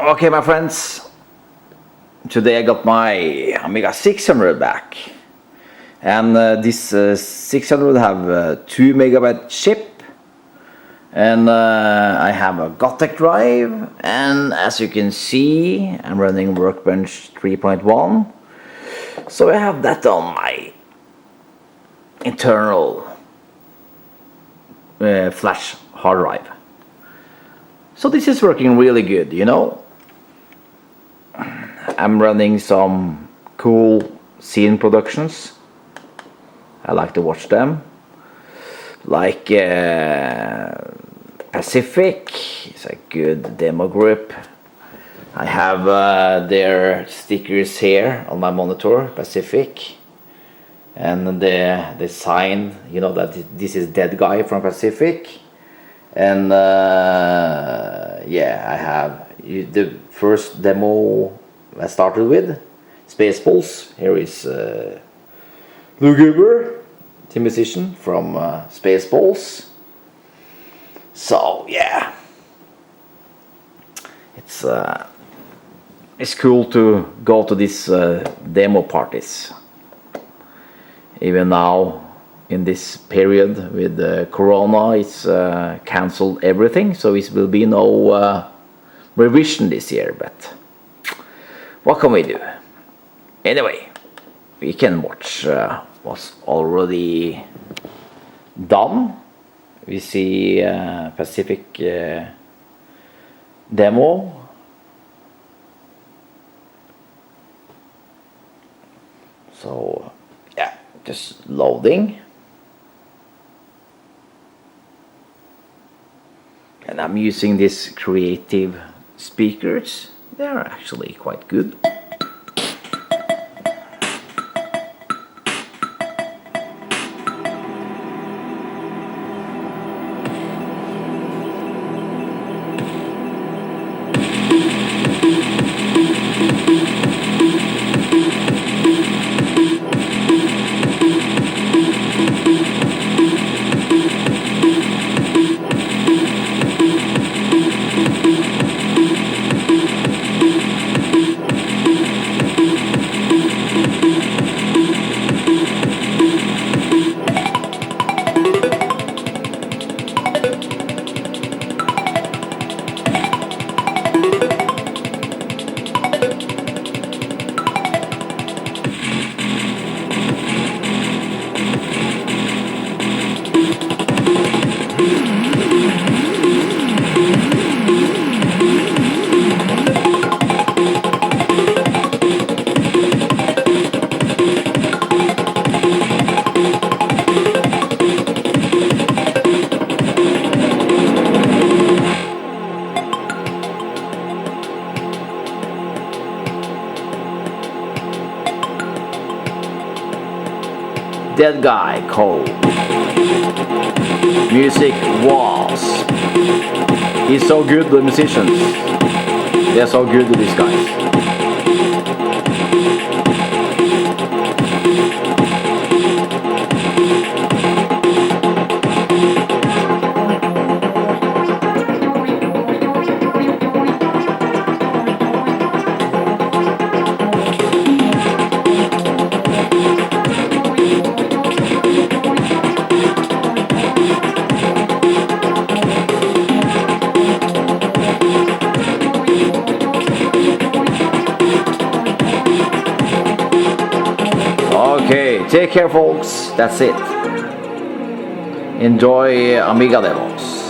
Okay, my friends, today I got my Amiga 600 back, and this 600 have 2 megabyte chip, and I have a Gotek drive, and as you can see I'm running Workbench 3.1, so I have that on my internal flash hard drive. So this is working really good, you know. I'm running some cool scene productions. I like to watch them. Like Pacific is a good demo group. I have their stickers here on my monitor, Pacific. And the sign, you know, that this is Dead Guy from Pacific. And yeah, I have the first demo I started with, Spaceballs. Here is Luguber, the musician from Spaceballs. So yeah, it's cool to go to these demo parties. Even now, in this period with Corona, it's cancelled everything, so it will be no revision this year, but what can we do? Anyway, we can watch what's already done. We see Pacific demo. So yeah, just loading. And I'm using these creative speakers. They're actually quite good. Dead Guy Code. Music was. He's so good, the musicians. They're so good with these guys. Okay, take care folks, that's it. Enjoy Amiga demos.